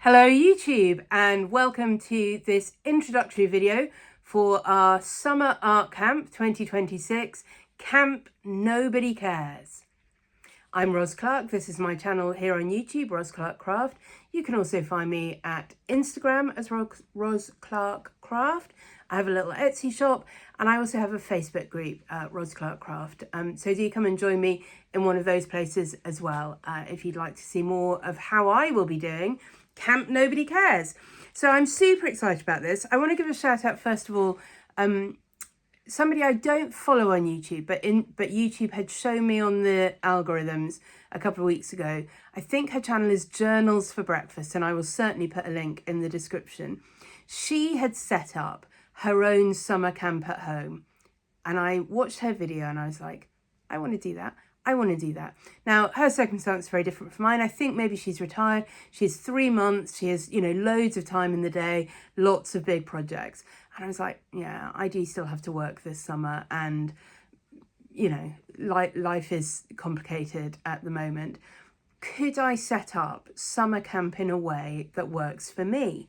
Hello YouTube and welcome to this introductory video for our Summer Art Camp 2026 Camp Nobody Cares. I'm Ros Clark. This is my channel here on YouTube, Ros Clark Craft. You can also find me at Instagram as Ros Clark Craft. I have a little Etsy shop and I also have a Facebook group, Ros Clark Craft. So do come and join me in one of those places as well if you'd like to see more of how I will be doing Camp Nobody Cares. So I'm super excited about this. I want to give a shout out first of all, somebody I don't follow on YouTube, but YouTube had shown me on the algorithms a couple of weeks ago. I think her channel is Journals for Breakfast, and I will certainly put a link in the description. She had set up her own summer camp at home, and I watched her video and I was like, I want to do that. I want to do that. Now, her circumstance is very different from mine. I think maybe she's retired. She has 3 months. She has, loads of time in the day, lots of big projects. And I was like, yeah, I do still have to work this summer. And, life is complicated at the moment. Could I set up summer camp in a way that works for me?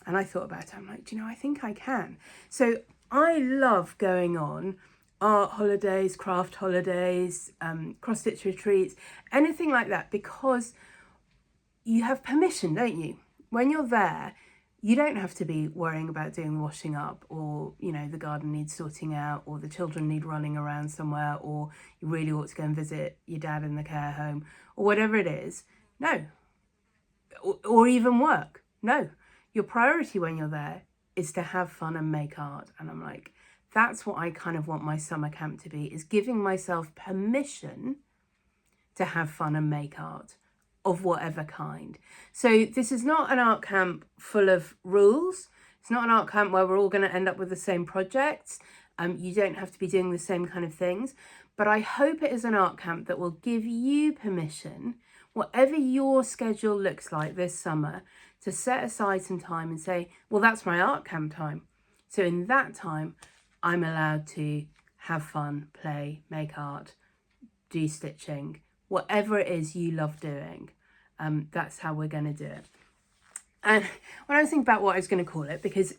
And I thought about it. I'm like, I think I can. So I love going on art holidays, craft holidays, cross-stitch retreats, anything like that, because you have permission, don't you? When you're there, you don't have to be worrying about doing the washing up, or, the garden needs sorting out, or the children need running around somewhere, or you really ought to go and visit your dad in the care home, or whatever it is. No. Or even work. No. Your priority when you're there is to have fun and make art. And I'm like, that's what I kind of want my summer camp to be, is giving myself permission to have fun and make art of whatever kind. So this is not an art camp full of rules. It's not an art camp where we're all going to end up with the same projects. You don't have to be doing the same kind of things. But I hope it is an art camp that will give you permission, whatever your schedule looks like this summer, to set aside some time and say, well, that's my art camp time. So in that time, I'm allowed to have fun, play, make art, do stitching, whatever it is you love doing. That's how we're going to do it. And when I was thinking about what I was going to call it, because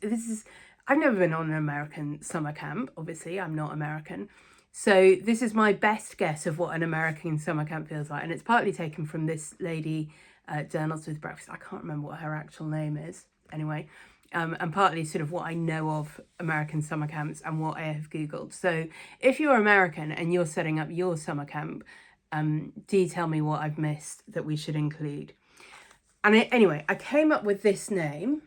I've never been on an American summer camp. Obviously, I'm not American. So this is my best guess of what an American summer camp feels like. And it's partly taken from this lady, Journals with Breakfast. I can't remember what her actual name is. Anyway. And partly sort of what I know of American summer camps and what I have Googled. So if you're American and you're setting up your summer camp, do tell me what I've missed that we should include. And anyway, I came up with this name,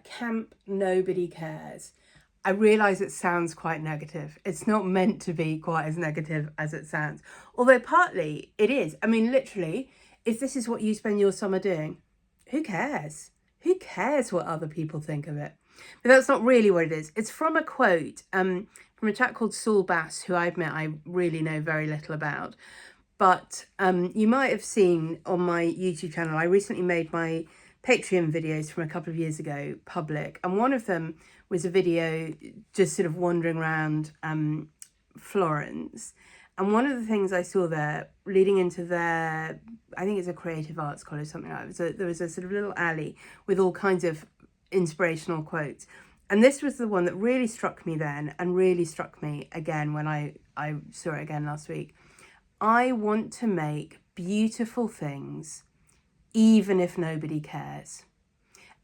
Camp Nobody Cares. I realise it sounds quite negative. It's not meant to be quite as negative as it sounds. Although partly it is. I mean, literally, if this is what you spend your summer doing, who cares? Who cares what other people think of it? But that's not really what it is. It's from a quote from a chap called Saul Bass, who I admit I really know very little about. But you might have seen on my YouTube channel, I recently made my Patreon videos from a couple of years ago public. And one of them was a video just sort of wandering around Florence. And one of the things I saw there, leading into their, I think it's a creative arts college, something like that, there was a sort of little alley with all kinds of inspirational quotes. And this was the one that really struck me then, and really struck me again when I saw it again last week. I want to make beautiful things, even if nobody cares.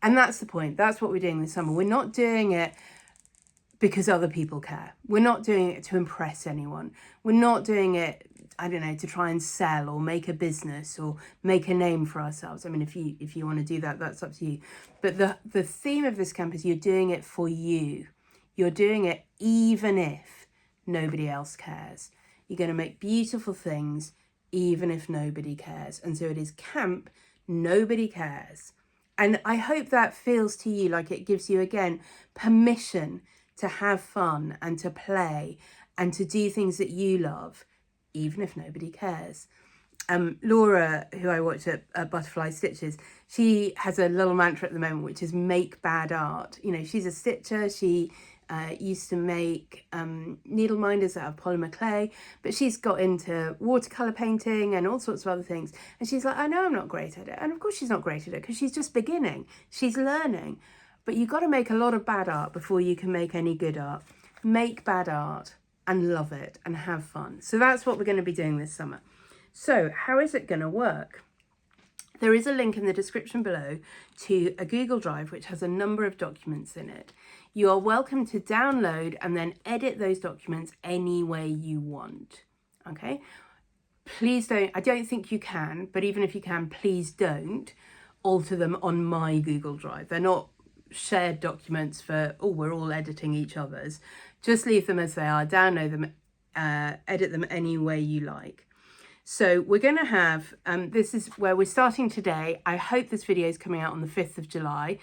And that's the point. That's what we're doing this summer. We're not doing it because other people care. We're not doing it to impress anyone. We're not doing it, I don't know, to try and sell or make a business or make a name for ourselves. I mean, if you want to do that, that's up to you. But the theme of this camp is you're doing it for you. You're doing it even if nobody else cares. You're going to make beautiful things even if nobody cares. And so it is Camp Nobody Cares. And I hope that feels to you like it gives you, again, permission to have fun and to play and to do things that you love, even if nobody cares. Laura, who I watch at Butterfly Stitches, she has a little mantra at the moment, which is make bad art. She's a stitcher. She used to make needle minders out of polymer clay, but she's got into watercolour painting and all sorts of other things. And she's like, I know I'm not great at it. And of course she's not great at it because she's just beginning. She's learning. But you've got to make a lot of bad art before you can make any good art. Make bad art and love it and have fun. So that's what we're going to be doing this summer. So how is it going to work? There is a link in the description below to a Google Drive which has a number of documents in it. You are welcome to download and then edit those documents any way you want. Okay? Please don't, I don't think you can, but even if you can, please don't alter them on my Google Drive. They're not shared documents for, oh, we're all editing each other's. Just leave them as they are, download them, edit them any way you like. So we're going to have, this is where we're starting today. I hope this video is coming out on the 5th of July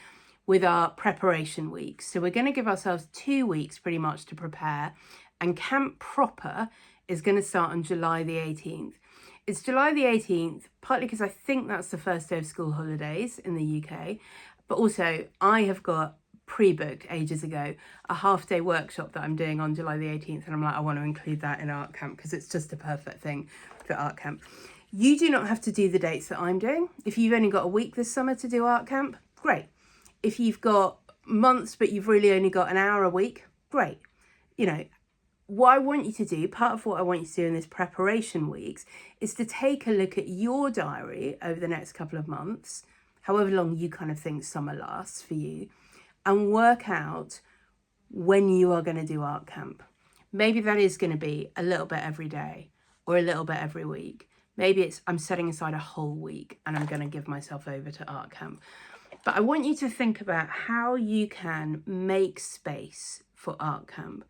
with our preparation weeks. So we're going to give ourselves 2 weeks pretty much to prepare, and camp proper is going to start on July the 18th. It's July the 18th, partly because I think that's the first day of school holidays in the UK, but also I have got pre-booked ages ago a half-day workshop that I'm doing on July the 18th, and I'm like, I want to include that in art camp because it's just a perfect thing for art camp. You do not have to do the dates that I'm doing. If you've only got a week this summer to do art camp, great. If you've got months but you've really only got an hour a week, great. You know, what I want you to do, part of what I want you to do in this preparation weeks, is to take a look at your diary over the next couple of months, however long you kind of think summer lasts for you, and work out when you are going to do art camp. Maybe that is going to be a little bit every day or a little bit every week. Maybe it's I'm setting aside a whole week and I'm going to give myself over to art camp. But I want you to think about how you can make space for art camp.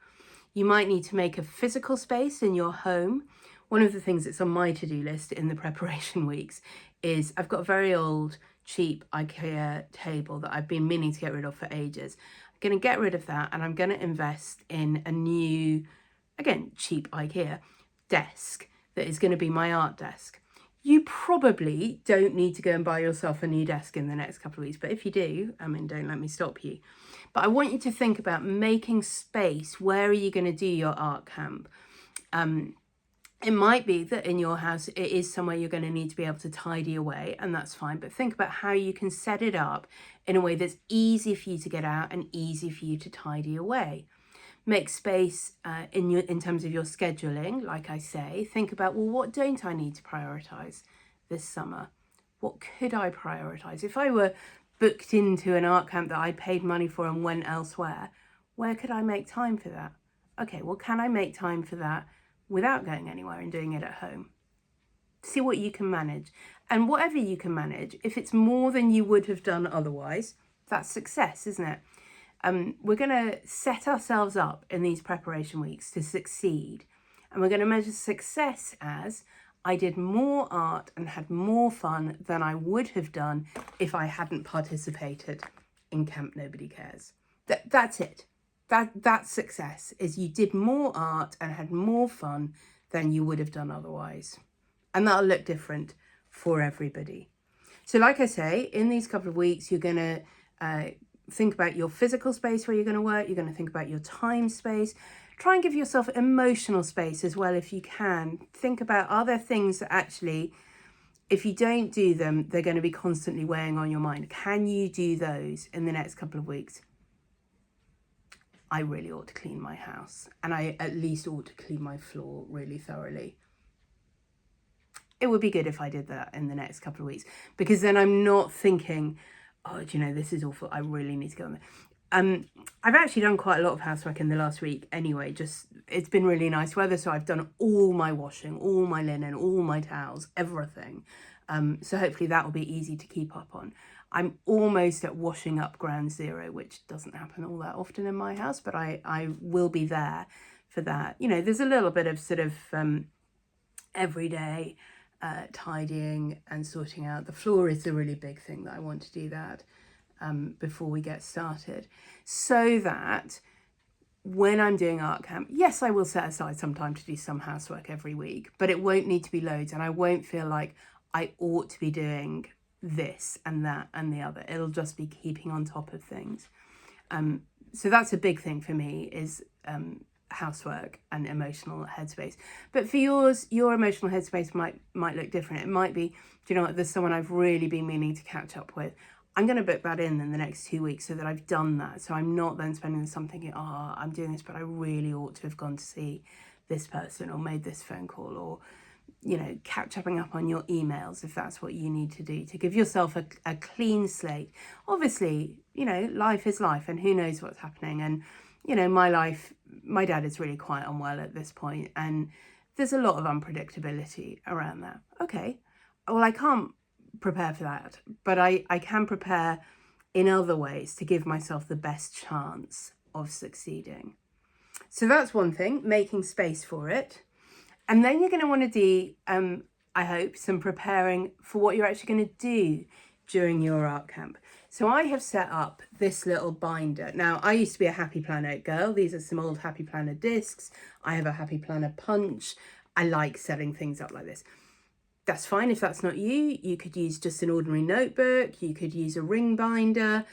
You might need to make a physical space in your home. One of the things that's on my to-do list in the preparation weeks is I've got a very old, cheap IKEA table that I've been meaning to get rid of for ages. I'm going to get rid of that and I'm going to invest in a new, again, cheap IKEA desk that is going to be my art desk. You probably don't need to go and buy yourself a new desk in the next couple of weeks, but if you do, I mean, don't let me stop you. But I want you to think about making space. Where are you going to do your art camp? It might be that in your house, it is somewhere you're going to need to be able to tidy away, and that's fine. But think about how you can set it up in a way that's easy for you to get out and easy for you to tidy away. Make space in terms of your scheduling, like I say. Think about, well, what don't I need to prioritise this summer? What could I prioritise? If I were booked into an art camp that I paid money for and went elsewhere, where could I make time for that? Okay, well, can I make time for that without going anywhere and doing it at home? See what you can manage. And whatever you can manage, if it's more than you would have done otherwise, that's success, isn't it? We're going to set ourselves up in these preparation weeks to succeed. And we're going to measure success as I did more art and had more fun than I would have done if I hadn't participated in Camp Nobody Cares. That's it. That's success, is you did more art and had more fun than you would have done otherwise. And that'll look different for everybody. So like I say, in these couple of weeks, you're going to think about your physical space where you're going to work. You're going to think about your time space. Try and give yourself emotional space as well if you can. Think about, are there things that actually, if you don't do them, they're going to be constantly weighing on your mind? Can you do those in the next couple of weeks? I really ought to clean my house, and I at least ought to clean my floor really thoroughly. It would be good if I did that in the next couple of weeks, because then I'm not thinking, oh, do you know, this is awful, I really need to go on there. I've actually done quite a lot of housework in the last week anyway, just it's been really nice weather, so I've done all my washing, all my linen, all my towels, everything. So hopefully that will be easy to keep up on. I'm almost at washing up ground zero, which doesn't happen all that often in my house, but I will be there for that. You know, there's a little bit of sort of everyday tidying and sorting out. The floor is a really big thing that I want to do that before we get started, so that when I'm doing art camp, yes, I will set aside some time to do some housework every week, but it won't need to be loads, and I won't feel like I ought to be doing this and that and the other. It'll just be keeping on top of things. So that's a big thing for me, is housework and emotional headspace. But for yours, your emotional headspace might look different. It might be, do you know what, there's someone I've really been meaning to catch up with. I'm going to book that in the next 2 weeks so that I've done that. So I'm not then spending some thinking, oh, I'm doing this, but I really ought to have gone to see this person or made this phone call, or, you know, catching up on your emails if that's what you need to do to give yourself a clean slate. Obviously, you know, life is life and who knows what's happening. And, you know, my dad is really quite unwell at this point, and there's a lot of unpredictability around that. Okay, well, I can't prepare for that, but I can prepare in other ways to give myself the best chance of succeeding. So that's one thing, making space for it. And then you're going to want to do, I hope, some preparing for what you're actually going to do during your art camp. So I have set up this little binder. Now, I used to be a Happy Planner girl. These are some old Happy Planner discs. I have a Happy Planner punch. I like setting things up like this. That's fine if that's not you. You could use just an ordinary notebook. You could use a ring binder.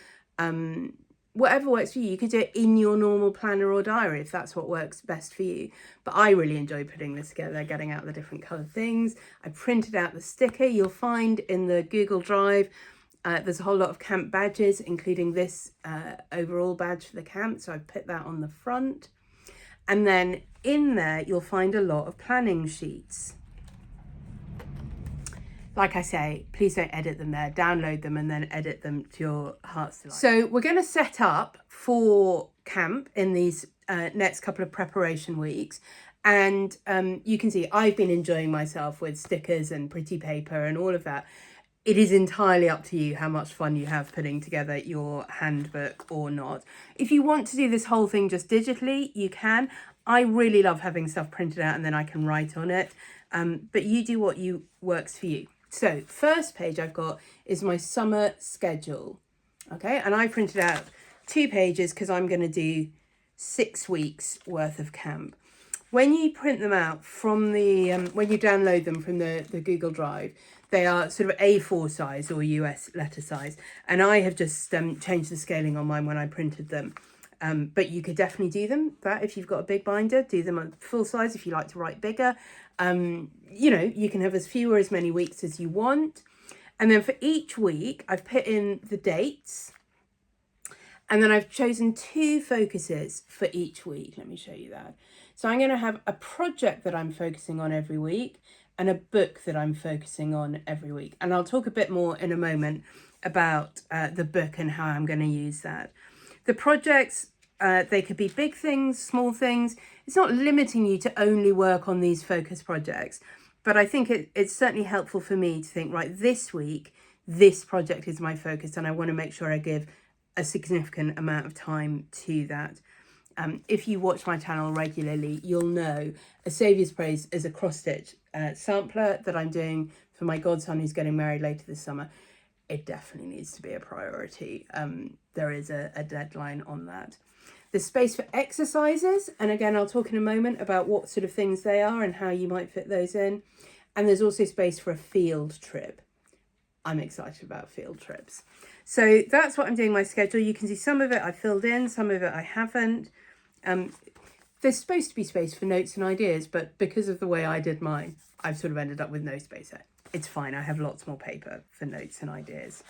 Whatever works for you. You could do it in your normal planner or diary if that's what works best for you. But I really enjoy putting this together, getting out the different coloured things. I printed out the sticker. You'll find in the Google Drive, there's a whole lot of camp badges, including this overall badge for the camp. So I've put that on the front. And then in there, you'll find a lot of planning sheets. Like I say, please don't edit them there. Download them and then edit them to your heart's delight. So we're going to set up for camp in these next couple of preparation weeks. And you can see I've been enjoying myself with stickers and pretty paper and all of that. It is entirely up to you how much fun you have putting together your handbook or not. If you want to do this whole thing just digitally, you can. I really love having stuff printed out and then I can write on it. But you do what works for you. So first page I've got is my summer schedule. Okay, and I printed out 2 pages because I'm going to do 6 weeks worth of camp. When you print them out from the, when you download them from the Google Drive, they are sort of A4 size or US letter size. And I have just changed the scaling on mine when I printed them. But you could definitely do that if you've got a big binder, do them on full size if you like to write bigger. You know, you can have as few or as many weeks as you want. And then for each week, I've put in the dates. And then I've chosen 2 focuses for each week. Let me show you that. So I'm going to have a project that I'm focusing on every week and a book that I'm focusing on every week. And I'll talk a bit more in a moment about the book and how I'm going to use that. The projects, they could be big things, small things. It's not limiting you to only work on these focus projects. But I think it's certainly helpful for me to think, right, this week, this project is my focus and I want to make sure I give a significant amount of time to that. If you watch my channel regularly, you'll know A Saviour's Praise is a cross-stitch sampler that I'm doing for my godson who's getting married later this summer. It definitely needs to be a priority. There is a deadline on that. There's space for exercises. And again, I'll talk in a moment about what sort of things they are and how you might fit those in. And there's also space for a field trip. I'm excited about field trips. So that's what I'm doing my schedule. You can see some of it I filled in, some of it I haven't. There's supposed to be space for notes and ideas, but because of the way I did mine, I've sort of ended up with no space there. It's fine. I have lots more paper for notes and ideas.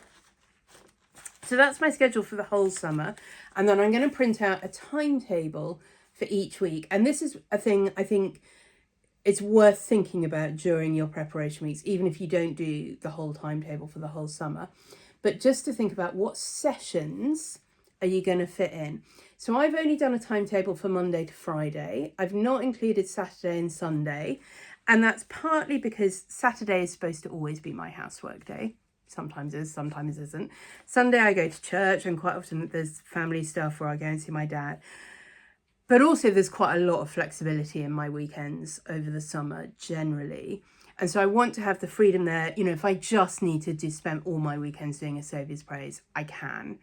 So that's my schedule for the whole summer. And then I'm going to print out a timetable for each week. And this is a thing I think it's worth thinking about during your preparation weeks, even if you don't do the whole timetable for the whole summer. But just to think about what sessions are you going to fit in. So I've only done a timetable for Monday to Friday. I've not included Saturday and Sunday. And that's partly because Saturday is supposed to always be my housework day. Sometimes is, sometimes isn't. Sunday I go to church and quite often there's family stuff where I go and see my dad. But also there's quite a lot of flexibility in my weekends over the summer generally. And so I want to have the freedom there. You know, if I just needed to spend all my weekends doing A Saviour's Praise, I can.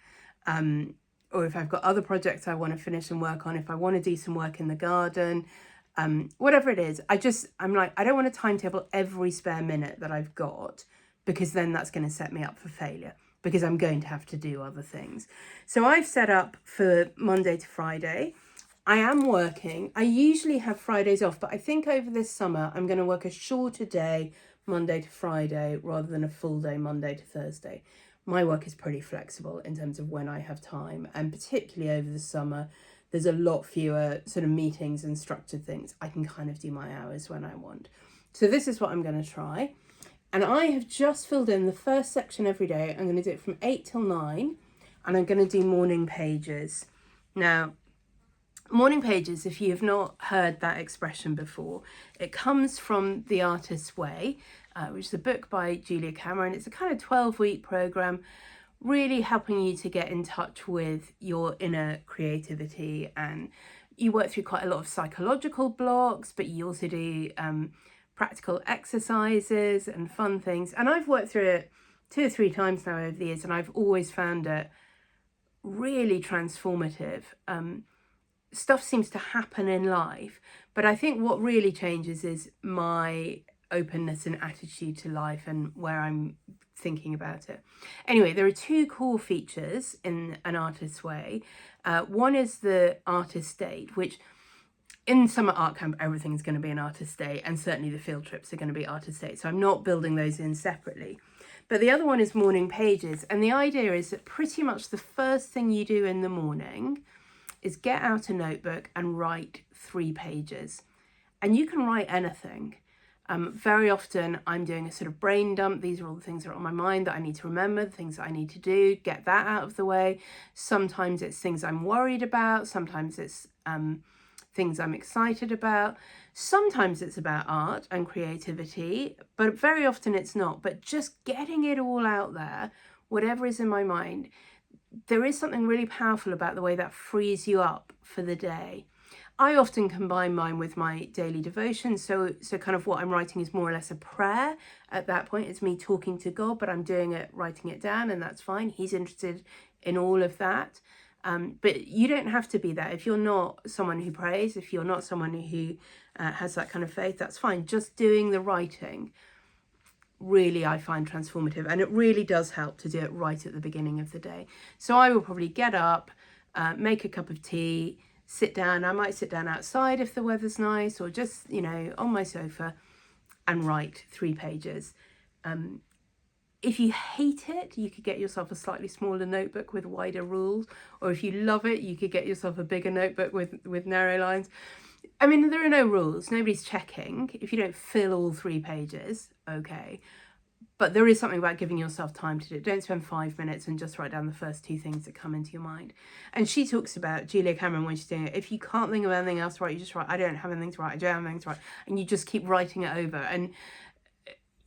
Or if I've got other projects I want to finish and work on, if I want to do some work in the garden, whatever it is, I'm like, I don't want to timetable every spare minute that I've got because then that's going to set me up for failure. because I'm going to have to do other things. So I've set up for Monday to Friday. I am working. I usually have Fridays off, but I think over this summer I'm going to work a shorter day, Monday to Friday, rather than a full day, Monday to Thursday. My work is pretty flexible in terms of when I have time, and particularly over the summer, there's a lot fewer sort of meetings and structured things. I can kind of do my hours when I want. So this is what I'm going to try. And I have just filled in the first section every day. I'm going to do it from 8 till 9, and I'm going to do morning pages. Now, morning pages, if you have not heard that expression before, it comes from The Artist's Way, which is a book by Julia Cameron. It's a kind of 12-week program, really helping you to get in touch with your inner creativity. And you work through quite a lot of psychological blocks, but you also do practical exercises and fun things. And I've worked through it 2 or 3 times now over the years, and I've always found it really transformative. Stuff seems to happen in life, but I think what really changes is my openness and attitude to life and where I'm thinking about it. Anyway, there are 2 core features in an artist's way. One is the artist state, which in summer art camp, everything's going to be an artist day, and certainly the field trips are going to be artist days. So I'm not building those in separately. But the other one is morning pages. And the idea is that pretty much the first thing you do in the morning is get out a notebook and write 3 pages. And you can write anything. Very often I'm doing a sort of brain dump. These are all the things that are on my mind that I need to remember, the things that I need to do, get that out of the way. Sometimes it's things I'm worried about. Sometimes it's things I'm excited about. Sometimes it's about art and creativity, but very often it's not. But just getting it all out there, whatever is in my mind, there is something really powerful about the way that frees you up for the day. I often combine mine with my daily devotion. So kind of what I'm writing is more or less a prayer. At that point, it's me talking to God, but I'm doing it, writing it down, and that's fine. He's interested in all of that. But you don't have to be that. If you're not someone who prays, if you're not someone who has that kind of faith, that's fine. Just doing the writing, really, I find transformative. And it really does help to do it right at the beginning of the day. So I will probably get up, make a cup of tea, sit down. I might sit down outside if the weather's nice, or just, on my sofa and write 3 pages. If you hate it, you could get yourself a slightly smaller notebook with wider rules. Or if you love it, you could get yourself a bigger notebook with narrow lines. I mean, there are no rules. Nobody's checking. If you don't fill all 3 pages, okay. But there is something about giving yourself time to do it. Don't spend 5 minutes and just write down the first 2 things that come into your mind. And she talks about, Julia Cameron, when she's doing it, if you can't think of anything else to write, you just write, I don't have anything to write, I don't have anything to write. And you just keep writing it over. And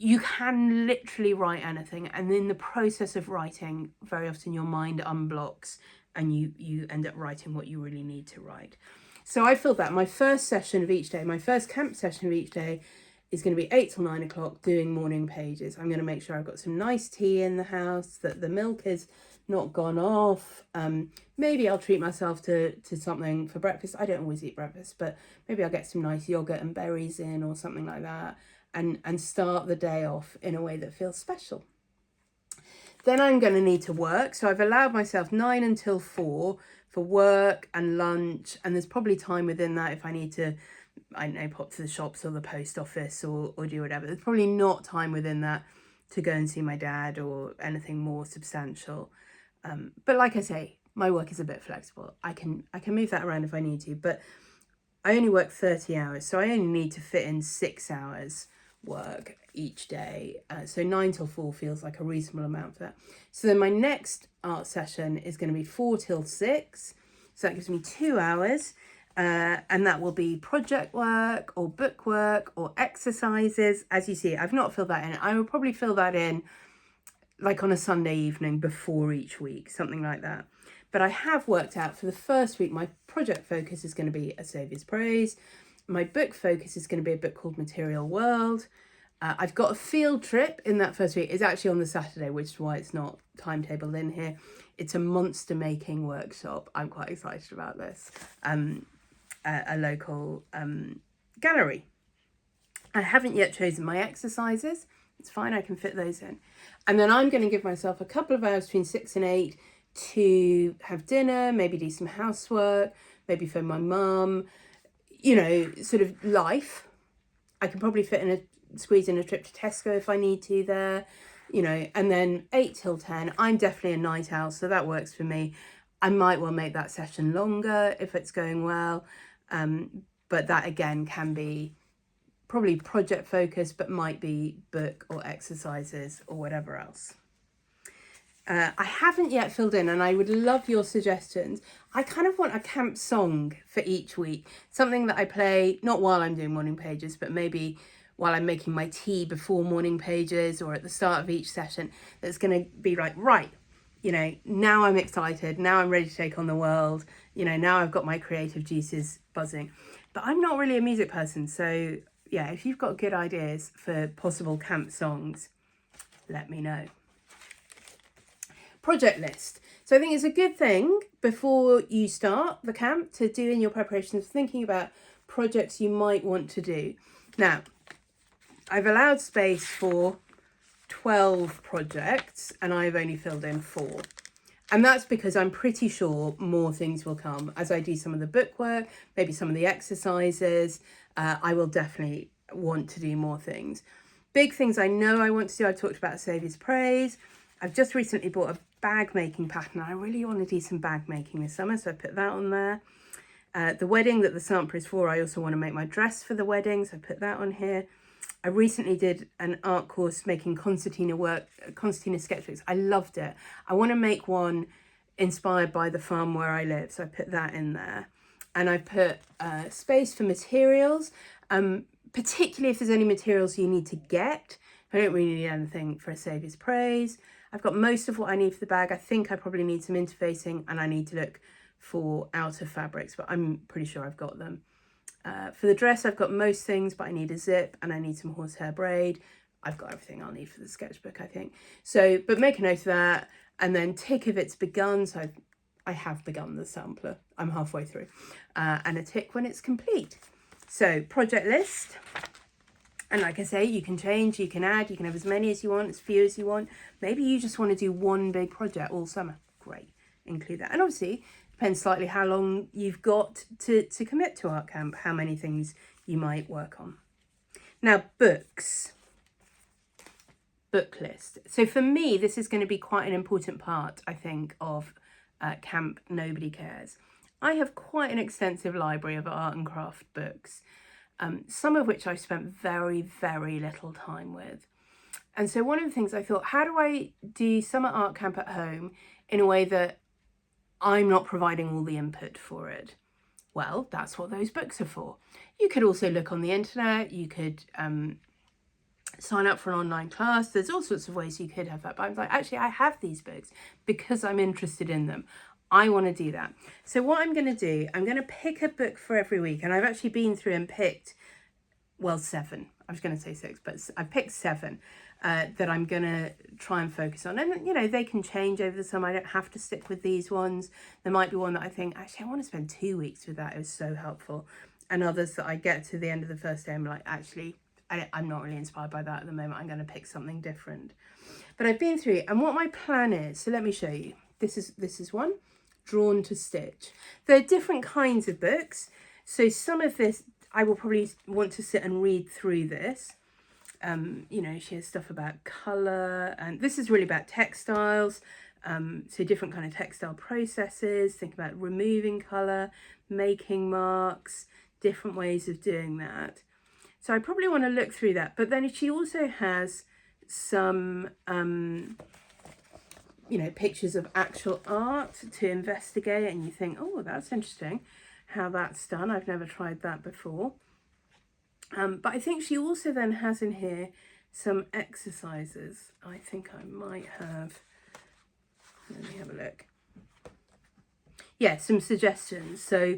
you can literally write anything, and in the process of writing, very often your mind unblocks and you end up writing what you really need to write. So I feel that my first session of each day, my first camp session of each day, is going to be 8 till 9 o'clock doing morning pages. I'm going to make sure I've got some nice tea in the house, that the milk is not gone off. Maybe I'll treat myself to something for breakfast. I don't always eat breakfast, but maybe I'll get some nice yogurt and berries in or something like that. And start the day off in a way that feels special. Then I'm going to need to work. So I've allowed myself 9 until 4 for work and lunch. And there's probably time within that if I need to, I don't know, pop to the shops or the post office or do whatever. There's probably not time within that to go and see my dad or anything more substantial. But like I say, my work is a bit flexible. I can move that around if I need to. But I only work 30 hours. So I only need to fit in 6 hours work each day, so 9 till 4 feels like a reasonable amount for that. So then my next art session is going to be 4 till 6, so that gives me 2 hours, and that will be project work or book work or exercises. As you see, I've not filled that in. I will probably fill that in like on a Sunday evening before each week, something like that. But I have worked out for the first week, my project focus is going to be A Saviour's Praise. My book focus is going to be a book called Material World. I've got a field trip in that first week. It's actually on the Saturday, which is why it's not timetabled in here. It's a monster making workshop. I'm quite excited about this. A local gallery. I haven't yet chosen my exercises. It's fine, I can fit those in. And then I'm going to give myself a couple of hours between 6 and 8 to have dinner, maybe do some housework, maybe phone my mum, you know, sort of life. I can probably squeeze in a trip to Tesco if I need to there, you know, and then 8 till 10, I'm definitely a night owl, so that works for me. I might well make that session longer if it's going well, but that again can be probably project focused, but might be book or exercises or whatever else. I haven't yet filled in, and I would love your suggestions. I kind of want a camp song for each week, something that I play not while I'm doing morning pages, but maybe while I'm making my tea before morning pages or at the start of each session, that's going to be like, right, you know, now I'm excited, now I'm ready to take on the world, you know, now I've got my creative juices buzzing. But I'm not really a music person, so yeah, if you've got good ideas for possible camp songs, let me know. Project list. So I think it's a good thing before you start the camp to do in your preparations, thinking about projects you might want to do. Now, I've allowed space for 12 projects and I've only filled in 4. And that's because I'm pretty sure more things will come as I do some of the book work, maybe some of the exercises. I will definitely want to do more things. Big things I know I want to do. I've talked about Saviour's Praise. I've just recently bought a bag making pattern. I really want to do some bag making this summer, so I put that on there. The wedding that the sampler is for, I also want to make my dress for the wedding, so I put that on here. I recently did an art course making concertina sketchbooks. I loved it. I want to make one inspired by the farm where I live, so I put that in there. And I put space for materials, particularly if there's any materials you need to get. I don't really need anything for a Saviour's Praise. I've got most of what I need for the bag. I think I probably need some interfacing and I need to look for outer fabrics, but I'm pretty sure I've got them. For the dress, I've got most things, but I need a zip and I need some horsehair braid. I've got everything I'll need for the sketchbook, I think. So, but make a note of that and then tick if it's begun. So I have begun the sampler. I'm halfway through. And a tick when it's complete. So project list. And like I say, you can change, you can add, you can have as many as you want, as few as you want. Maybe you just want to do one big project all summer. Great, include that. And obviously, depends slightly how long you've got to commit to art camp, how many things you might work on. Now, books. Book list. So for me, this is going to be quite an important part, I think, of Camp Nobody Cares. I have quite an extensive library of art and craft books. Some of which I spent very, very little time with. And so one of the things I thought, how do I do summer art camp at home in a way that I'm not providing all the input for it? Well, that's what those books are for. You could also look on the internet, you could sign up for an online class. There's all sorts of ways you could have that. But I was like, actually, I have these books because I'm interested in them. I want to do that. So what I'm going to do, I'm going to pick a book for every week. And I've actually been through and picked, well, 7. I was going to say 6, but I've picked 7 that I'm going to try and focus on. And, you know, they can change over the summer. I don't have to stick with these ones. There might be one that I think, actually, I want to spend 2 weeks with that. It was so helpful. And others that I get to the end of the first day, I'm like, actually, I'm not really inspired by that at the moment. I'm going to pick something different. But I've been through it. And what my plan is, so let me show you. This is one. Drawn to Stitch. There are different kinds of books. So some of this, I will probably want to sit and read through this. You know, she has stuff about colour, and this is really about textiles. So different kind of textile processes, think about removing colour, making marks, different ways of doing that. So I probably want to look through that. But then she also has some you know, pictures of actual art to investigate, and you think, oh, that's interesting how that's done. I've never tried that before. But I think she also then has in here some exercises. I think I might have, let me have a look. Yeah, some suggestions. So,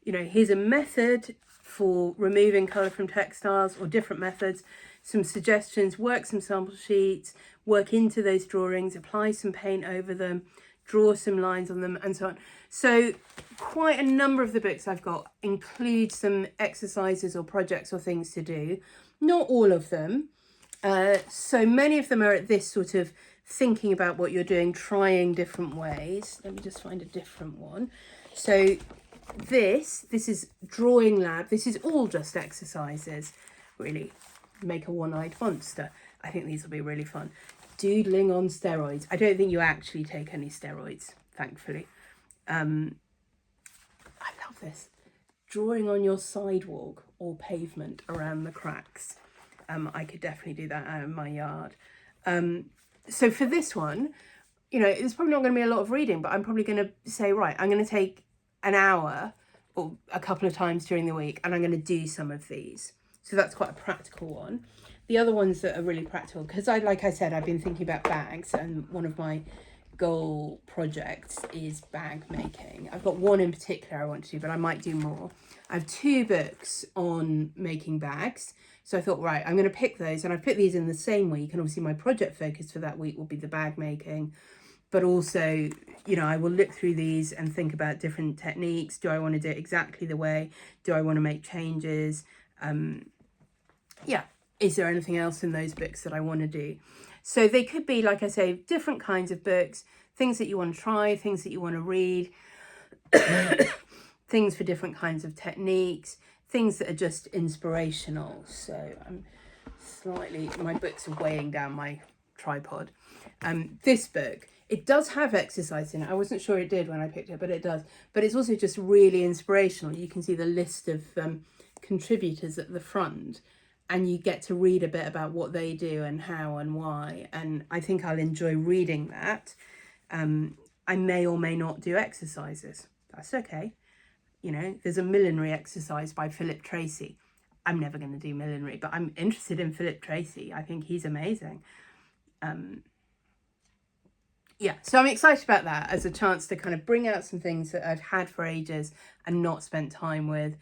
you know, here's a method for removing colour from textiles, or different methods, some suggestions, work some sample sheets, work into those drawings, apply some paint over them, draw some lines on them, and so on. So quite a number of the books I've got include some exercises or projects or things to do. Not all of them. So many of them are at this sort of thinking about what you're doing, trying different ways. Let me just find a different one. So this is Drawing Lab. This is all just exercises, really. Make a one-eyed monster. I think these will be really fun. Doodling on steroids. I don't think you actually take any steroids, thankfully. I love this. Drawing on your sidewalk or pavement around the cracks. I could definitely do that out in my yard. So for this one, you know, it's probably not going to be a lot of reading, but I'm probably going to say, right, I'm going to take an hour or a couple of times during the week, and I'm going to do some of these. So that's quite a practical one. The other ones that are really practical, because like I said, I've been thinking about bags, and one of my goal projects is bag making. I've got one in particular I want to do, but I might do more. I have 2 books on making bags. So I thought, right, I'm going to pick those, and I've put these in the same week. And obviously my project focus for that week will be the bag making. But also, you know, I will look through these and think about different techniques. Do I want to do it exactly the way? Do I want to make changes? Yeah. Is there anything else in those books that I want to do? So they could be, like I say, different kinds of books, things that you want to try, things that you want to read, things for different kinds of techniques, things that are just inspirational. So I'm my books are weighing down my tripod. This book, it does have exercise in it. I wasn't sure it did when I picked it, but it does. But it's also just really inspirational. You can see the list of contributors at the front, and you get to read a bit about what they do and how and why. And I think I'll enjoy reading that. I may or may not do exercises. That's okay. You know, there's a millinery exercise by Philip Tracy. I'm never going to do millinery, but I'm interested in Philip Tracy. I think he's amazing. Yeah, so I'm excited about that as a chance to kind of bring out some things that I've had for ages and not spent time with,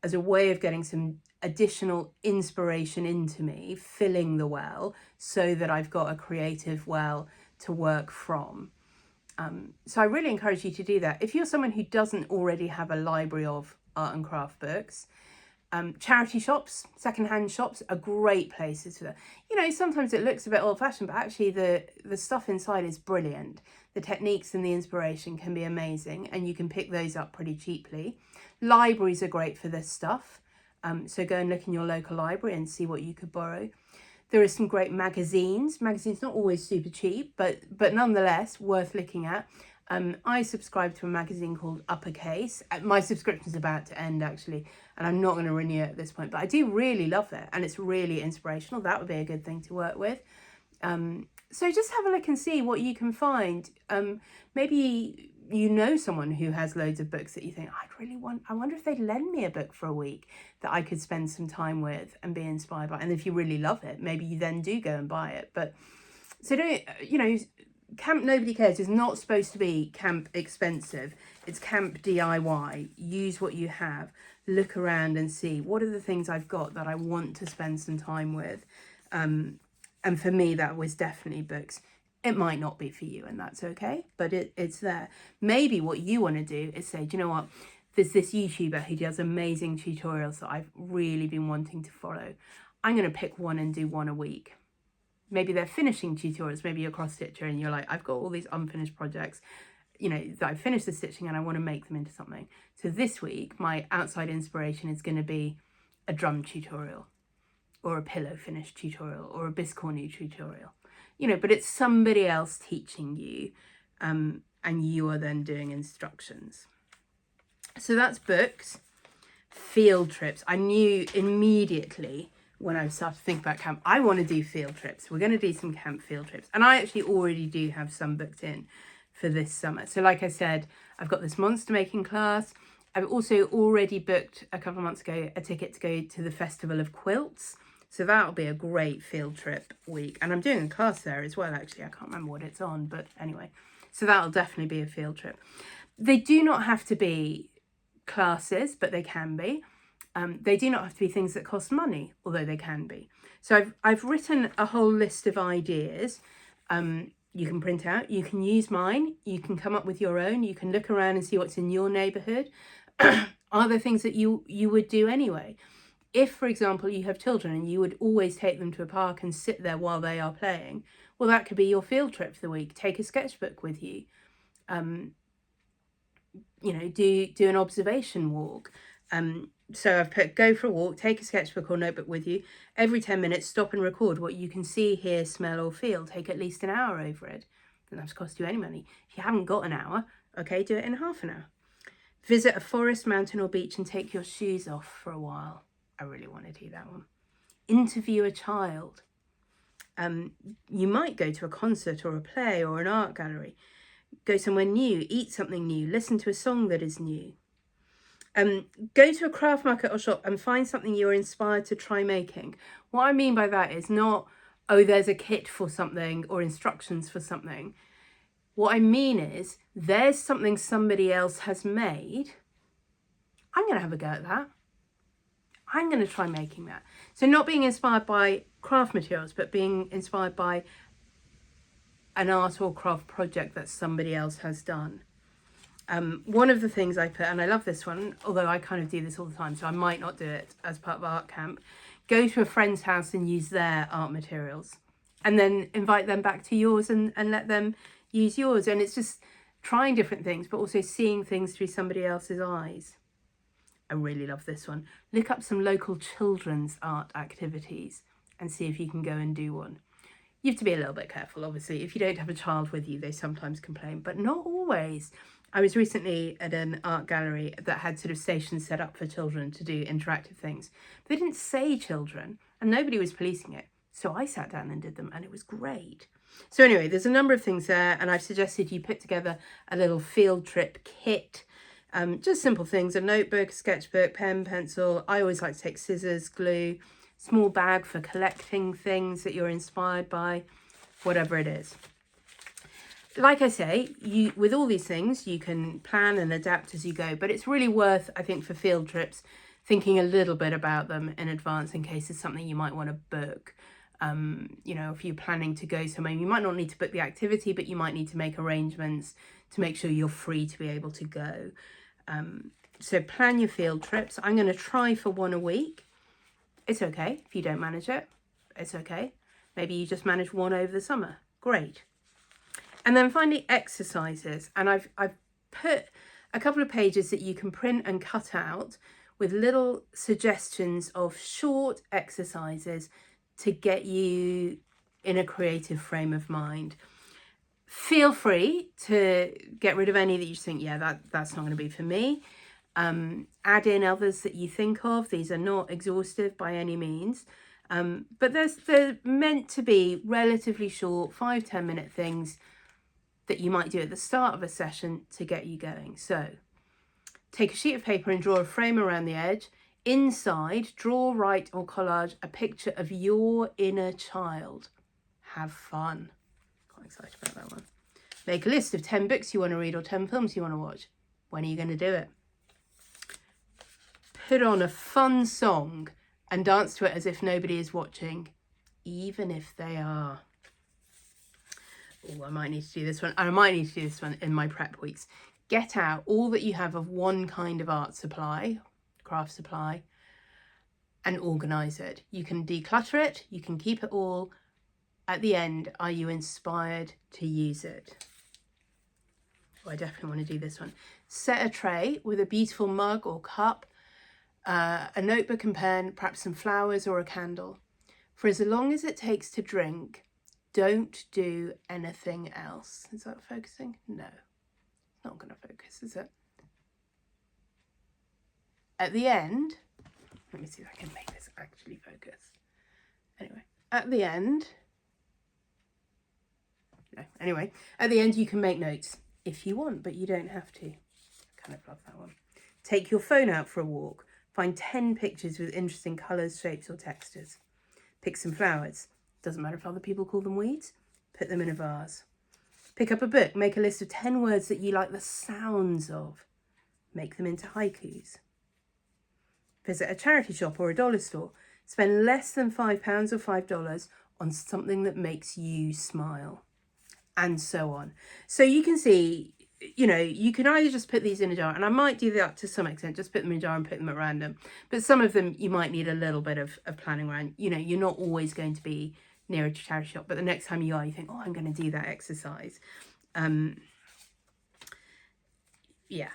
as a way of getting some additional inspiration into me, filling the well, so that I've got a creative well to work from. So I really encourage you to do that. If you're someone who doesn't already have a library of art and craft books, charity shops, secondhand shops are great places for that. You know, sometimes it looks a bit old-fashioned, but actually the stuff inside is brilliant. The techniques and the inspiration can be amazing, and you can pick those up pretty cheaply. Libraries are great for this stuff. So go and look in your local library and see what you could borrow. There are some great magazines. Magazines not always super cheap, but nonetheless worth looking at. I subscribe to a magazine called Uppercase. My subscription's about to end, actually, and I'm not going to renew it at this point, but I do really love it, and it's really inspirational. That would be a good thing to work with. So just have a look and see what you can find. Maybe you know someone who has loads of books that you think, I wonder if they'd lend me a book for a week that I could spend some time with and be inspired by. And if you really love it, maybe you then do go and buy it. But so don't, you know, Camp Nobody Cares is not supposed to be camp expensive. It's camp DIY. Use what you have. Look around and see, what are the things I've got that I want to spend some time with. And for me, that was definitely books. It might not be for you, and that's okay, but it's there. Maybe what you want to do is say, do you know what? There's this YouTuber who does amazing tutorials that I've really been wanting to follow. I'm going to pick one and do one a week. Maybe they're finishing tutorials. Maybe you're a cross stitcher and you're like, I've got all these unfinished projects, you know, that I've finished the stitching and I want to make them into something. So this week, my outside inspiration is going to be a drum tutorial, or a pillow finish tutorial, or a biscornu tutorial. You know, but it's somebody else teaching you, and you are then doing instructions. So that's books. Field trips. I knew immediately when I started to think about camp, I want to do field trips. We're going to do some camp field trips. And I actually already do have some booked in for this summer. So like I said, I've got this monster making class. I've also already booked a couple of months ago a ticket to go to the Festival of Quilts. So that'll be a great field trip week. And I'm doing a class there as well, actually. I can't remember what it's on, but anyway. So that'll definitely be a field trip. They do not have to be classes, but they can be. They do not have to be things that cost money, although they can be. So I've written a whole list of ideas. You can print out, you can use mine, you can come up with your own, you can look around and see what's in your neighbourhood. Are there things that you would do anyway? if, for example, you have children and you would always take them to a park and sit there while they are playing, well, that could be your field trip for the week. Take a sketchbook with you. You know, do an observation walk. So I've put go for a walk, take a sketchbook or notebook with you. Every 10 minutes, stop and record what you can see, hear, smell or feel. Take at least an hour over it. Doesn't have to cost you any money. If you haven't got an hour, okay, do it in half an hour. Visit a forest, mountain or beach and take your shoes off for a while. I really want to do that one. Interview a child. You might go to a concert or a play or an art gallery. Go somewhere new, eat something new, listen to a song that is new. Go to a craft market or shop and find something you're inspired to try making. What I mean by that is not, oh, there's a kit for something or instructions for something. What I mean is there's something somebody else has made. I'm going to have a go at that. I'm going to try making that. So not being inspired by craft materials, but being inspired by an art or craft project that somebody else has done. One of the things I put, and I love this one, although I kind of do this all the time, so I might not do it as part of art camp, go to a friend's house and use their art materials and then invite them back to yours and let them use yours. And it's just trying different things, but also seeing things through somebody else's eyes. I really love this one. Look up some local children's art activities and see if you can go and do one. You have to be a little bit careful, obviously. If you don't have a child with you, they sometimes complain, but not always. I was recently at an art gallery that had sort of stations set up for children to do interactive things. But they didn't say children and nobody was policing it. So I sat down and did them and it was great. So anyway, there's a number of things there and I've suggested you put together a little field trip kit. Just simple things, a notebook, a sketchbook, pen, pencil. I always like to take scissors, glue, small bag for collecting things that you're inspired by, whatever it is. Like I say, with all these things, you can plan and adapt as you go, but it's really worth, I think, for field trips, thinking a little bit about them in advance in case it's something you might want to book. You know, if you're planning to go somewhere, you might not need to book the activity, but you might need to make arrangements to make sure you're free to be able to go. So plan your field trips. I'm going to try for one a week. It's okay if you don't manage it. It's okay. Maybe you just manage one over the summer. Great. And then finally, exercises. And I've put a couple of pages that you can print and cut out with little suggestions of short exercises to get you in a creative frame of mind. Feel free to get rid of any that you just think, yeah, that's not going to be for me. Add in others that you think of. These are not exhaustive by any means. But they're meant to be relatively short, 5-10 minute things that you might do at the start of a session to get you going. So take a sheet of paper and draw a frame around the edge. Inside, draw, write or collage a picture of your inner child. Have fun. Quite excited about that one. Make a list of 10 books you want to read or 10 films you want to watch. When are you going to do it? Put on a fun song and dance to it as if nobody is watching, even if they are. Oh, I might need to do this one. And I might need to do this one in my prep weeks. Get out all that you have of one kind of art supply, craft supply, and organise it. You can declutter it. You can keep it all. At the end, are you inspired to use it? Oh, I definitely want to do this one. Set a tray with a beautiful mug or cup, a notebook and pen, perhaps some flowers or a candle. For as long as it takes to drink, don't do anything else. Is that focusing? No, it's not going to focus, is it? At the end, let me see if I can make this actually focus. Anyway, at the end, no, anyway, at the end you can make notes if you want, but you don't have to. I kind of love that one. Take your phone out for a walk. Find 10 pictures with interesting colours, shapes or textures. Pick some flowers. Doesn't matter if other people call them weeds. Put them in a vase. Pick up a book. Make a list of 10 words that you like the sounds of. Make them into haikus. Visit a charity shop or a dollar store. Spend less than £5 or $5 on something that makes you smile. And so on. So you can see you know, you can either just put these in a jar, and I might do that to some extent, just put them in a jar and put them at random. But some of them you might need a little bit of planning around. You know, you're not always going to be near a charity shop, but the next time you are, you think, oh, I'm going to do that exercise. Yeah.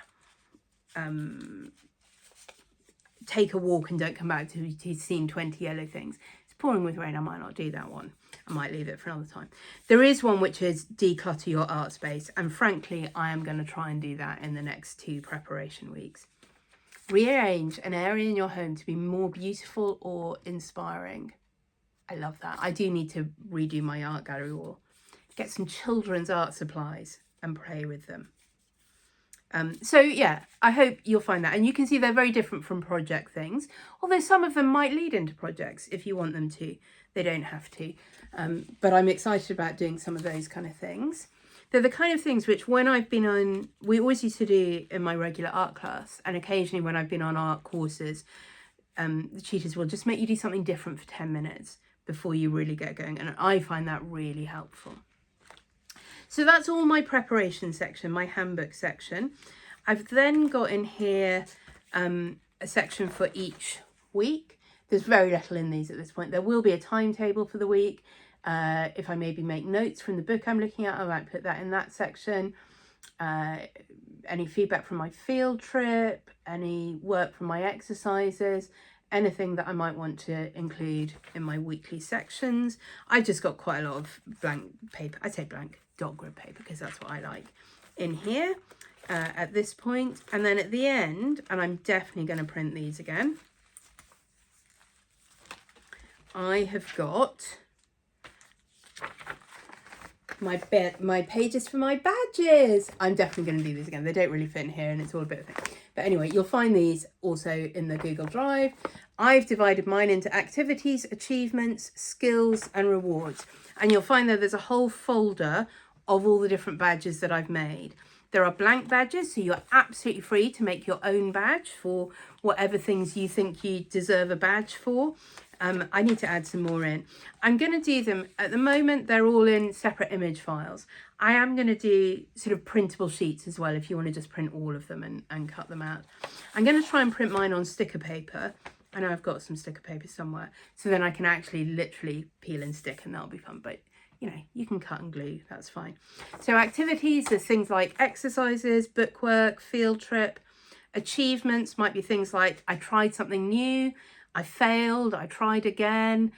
Take a walk and don't come back till you've seen 20 yellow things. It's pouring with rain, I might not do that one. I might leave it for another time. There is one which is declutter your art space, and frankly I am going to try and do that in the next 2 preparation weeks. Rearrange an area in your home to be more beautiful or inspiring. I love that. I do need to redo my art gallery wall. Get some children's art supplies and play with them. So yeah, I hope you'll find that. And you can see they're very different from project things, although some of them might lead into projects if you want them to. They don't have to. But I'm excited about doing some of those kind of things. They're the kind of things which when I've been on, we always used to do in my regular art class, and occasionally when I've been on art courses, the tutors will just make you do something different for 10 minutes before you really get going. And I find that really helpful. So that's all my preparation section, my handbook section. I've then got in here a section for each week. There's very little in these at this point. There will be a timetable for the week. If I maybe make notes from the book I'm looking at, I might put that in that section. Any feedback from my field trip, any work from my exercises, anything that I might want to include in my weekly sections. I've just got quite a lot of blank paper. I say blank, dot grid paper, because that's what I like in here at this point. And then at the end, and I'm definitely going to print these again, I have got my pages for my badges. I'm definitely going to do these again. They don't really fit in here and it's all a bit of a thing. But anyway, you'll find these also in the Google Drive. I've divided mine into activities, achievements, skills and rewards. And you'll find that there's a whole folder of all the different badges that I've made. There are blank badges, so you're absolutely free to make your own badge for whatever things you think you deserve a badge for. I need to add some more in. I'm going to do them, at the moment they're all in separate image files. I am going to do sort of printable sheets as well if you want to just print all of them and cut them out. I'm going to try and print mine on sticker paper. I know I've got some sticker paper somewhere, so then I can actually literally peel and stick and that'll be fun. But you know, you can cut and glue, that's fine. So activities, there's things like exercises, bookwork, field trip. Achievements might be things like I tried something new, I failed, I tried again.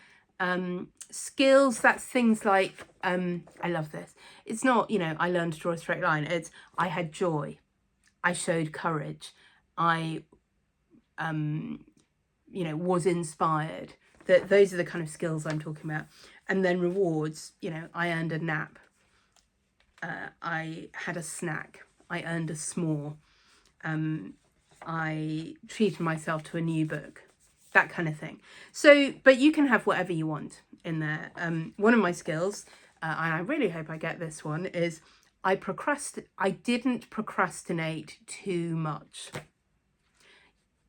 Skills, that's things like, I love this. It's not, you know, I learned to draw a straight line. It's I had joy, I showed courage, I, you know, was inspired. Those are the kind of skills I'm talking about. And then rewards, you know, I earned a nap, I had a snack, I earned a s'more, I treated myself to a new book, that kind of thing. So, but you can have whatever you want in there. One of my skills, and I really hope I get this one, is I didn't procrastinate too much.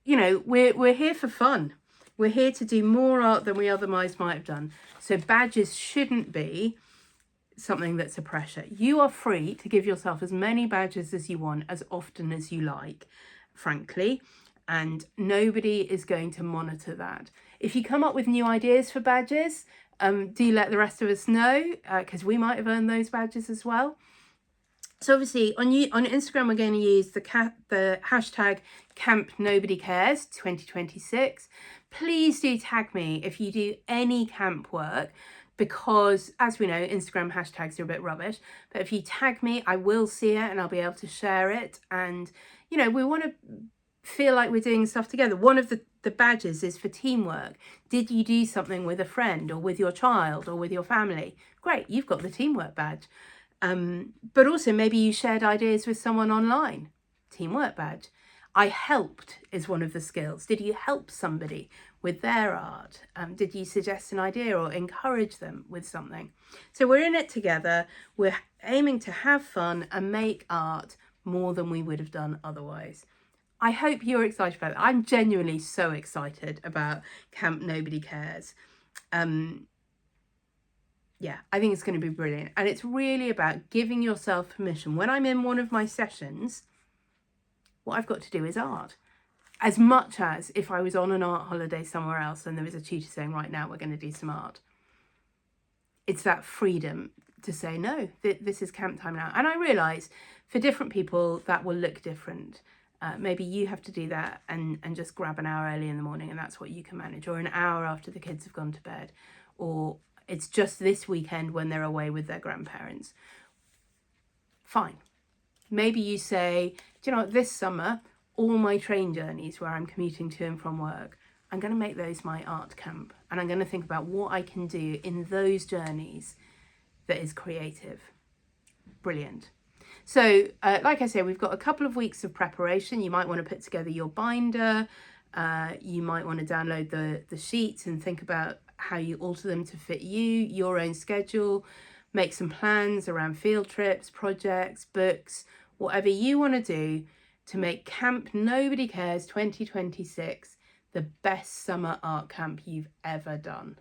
You know, we're here for fun. We're here to do more art than we otherwise might have done. So badges shouldn't be something that's a pressure. You are free to give yourself as many badges as you want, as often as you like, frankly, and nobody is going to monitor that. If you come up with new ideas for badges, do let the rest of us know, because we might have earned those badges as well. So obviously on Instagram, we're going to use the hashtag Camp Nobody Cares 2026. Please do tag me if you do any camp work, because as we know, Instagram hashtags are a bit rubbish. But if you tag me, I will see it and I'll be able to share it. And, you know, we want to feel like we're doing stuff together. One of the badges is for teamwork. Did you do something with a friend or with your child or with your family? Great, you've got the teamwork badge. But also maybe you shared ideas with someone online. Teamwork badge. I helped is one of the skills. Did you help somebody with their art? Did you suggest an idea or encourage them with something? So we're in it together. We're aiming to have fun and make art more than we would have done otherwise. I hope you're excited about it. I'm genuinely so excited about Camp Nobody Cares. Yeah, I think it's going to be brilliant. And it's really about giving yourself permission. When I'm in one of my sessions, what I've got to do is art. As much as if I was on an art holiday somewhere else and there was a tutor saying, right now we're going to do some art. It's that freedom to say, no, this is camp time now. And I realise for different people that will look different. Maybe you have to do that and just grab an hour early in the morning and that's what you can manage, or an hour after the kids have gone to bed, or it's just this weekend when they're away with their grandparents. Fine. Maybe you say, do you know what, this summer, all my train journeys where I'm commuting to and from work, I'm going to make those my art camp. And I'm going to think about what I can do in those journeys that is creative. Brilliant. So, like I say, we've got a couple of weeks of preparation. You might want to put together your binder. You might want to download the sheets and think about how you alter them to fit you, your own schedule. Make some plans around field trips, projects, books, whatever you want to do to make Camp Nobody Cares 2026 the best summer art camp you've ever done.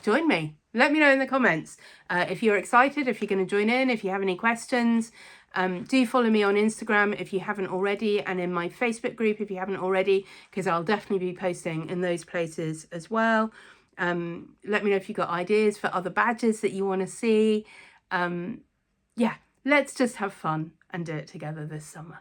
Join me. Let me know in the comments if you're excited, if you're going to join in, if you have any questions. Do follow me on Instagram if you haven't already, and in my Facebook group if you haven't already, because I'll definitely be posting in those places as well. Let me know if you've got ideas for other badges that you want to see. Yeah, let's just have fun and do it together this summer.